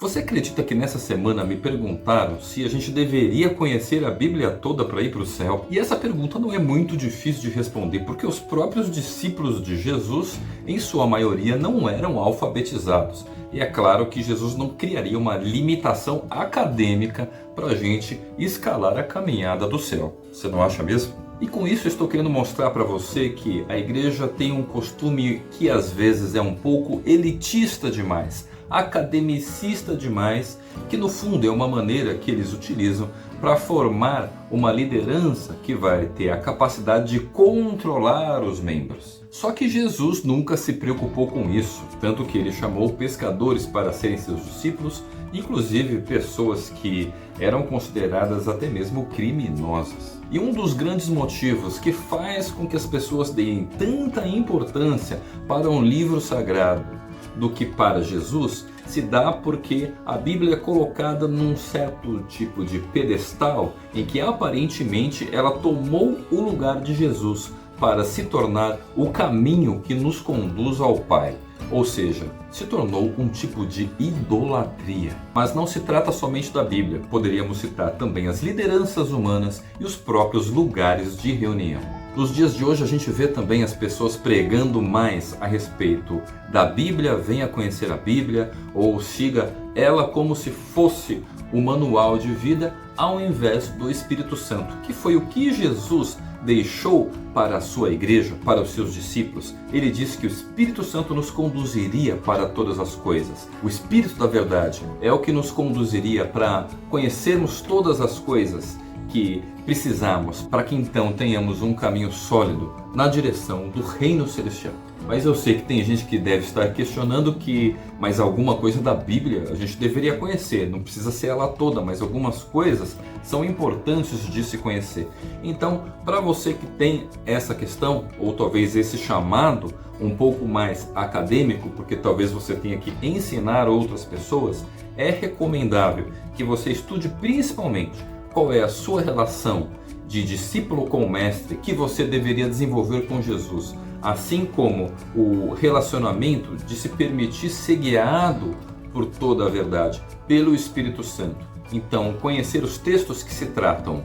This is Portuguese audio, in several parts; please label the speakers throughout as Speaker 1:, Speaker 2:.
Speaker 1: Você acredita que nessa semana me perguntaram se a gente deveria conhecer a Bíblia toda para ir para o céu? E essa pergunta não é muito difícil de responder, porque os próprios discípulos de Jesus, em sua maioria, não eram alfabetizados. E é claro que Jesus não criaria uma limitação acadêmica para a gente escalar a caminhada do céu. Você não acha mesmo? E com isso eu estou querendo mostrar para você que a igreja tem um costume que às vezes é um pouco elitista demais, academicista demais, que no fundo é uma maneira que eles utilizam para formar uma liderança que vai ter a capacidade de controlar os membros. Só que Jesus nunca se preocupou com isso, tanto que ele chamou pescadores para serem seus discípulos, inclusive pessoas que eram consideradas até mesmo criminosas. E um dos grandes motivos que faz com que as pessoas deem tanta importância para um livro sagrado do que para Jesus se dá porque a Bíblia é colocada num certo tipo de pedestal em que aparentemente ela tomou o lugar de Jesus para se tornar o caminho que nos conduz ao Pai. Ou seja, se tornou um tipo de idolatria. Mas não se trata somente da Bíblia, poderíamos citar também as lideranças humanas e os próprios lugares de reunião. Nos dias de hoje a gente vê também as pessoas pregando mais a respeito da Bíblia, venha conhecer a Bíblia, ou siga ela como se fosse o manual de vida, ao invés do Espírito Santo, que foi o que Jesus deixou para a sua igreja, para os seus discípulos. Ele disse que o Espírito Santo nos conduziria para todas as coisas. O Espírito da verdade é o que nos conduziria para conhecermos todas as coisas que precisamos, para que então tenhamos um caminho sólido na direção do reino celestial. Mas eu sei que tem gente que deve estar questionando que mais alguma coisa da Bíblia a gente deveria conhecer. Não precisa ser ela toda, mas algumas coisas são importantes de se conhecer. Então, para você que tem essa questão, ou talvez esse chamado um pouco mais acadêmico, porque talvez você tenha que ensinar outras pessoas, é recomendável que você estude principalmente qual é a sua relação de discípulo com o mestre que você deveria desenvolver com Jesus, assim como o relacionamento de se permitir ser guiado por toda a verdade, pelo Espírito Santo. Então, conhecer os textos que se tratam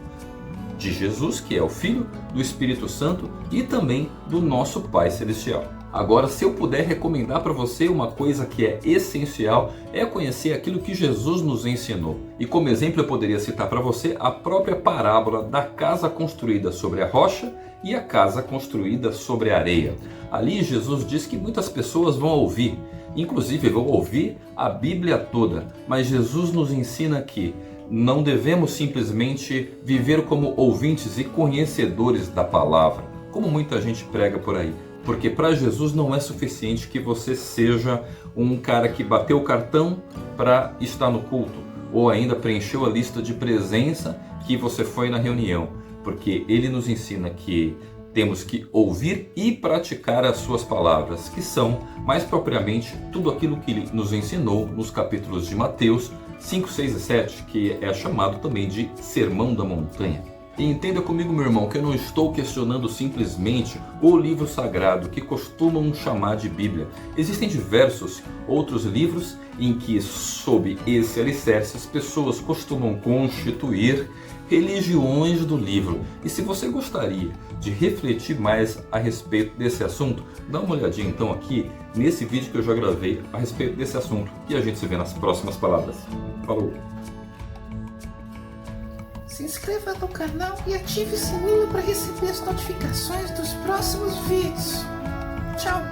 Speaker 1: de Jesus, que é o Filho, do Espírito Santo e também do nosso Pai Celestial. Agora, se eu puder recomendar para você uma coisa que é essencial, é conhecer aquilo que Jesus nos ensinou. E como exemplo eu poderia citar para você a própria parábola da casa construída sobre a rocha e a casa construída sobre a areia. Ali Jesus diz que muitas pessoas vão ouvir, inclusive vão ouvir a Bíblia toda, mas Jesus nos ensina que não devemos simplesmente viver como ouvintes e conhecedores da palavra, como muita gente prega por aí. Porque para Jesus não é suficiente que você seja um cara que bateu o cartão para estar no culto, ou ainda preencheu a lista de presença que você foi na reunião. Porque ele nos ensina que temos que ouvir e praticar as suas palavras, que são, mais propriamente, tudo aquilo que ele nos ensinou nos capítulos de Mateus 5, 6 e 7, que é chamado também de Sermão da Montanha. E entenda comigo, meu irmão, que eu não estou questionando simplesmente o livro sagrado que costumam chamar de Bíblia. Existem diversos outros livros em que, sob esse alicerce, as pessoas costumam constituir religiões do livro. E se você gostaria de refletir mais a respeito desse assunto, dá uma olhadinha então aqui nesse vídeo que eu já gravei a respeito desse assunto. E a gente se vê nas próximas palavras. Falou!
Speaker 2: Se inscreva no canal e ative o sininho para receber as notificações dos próximos vídeos. Tchau!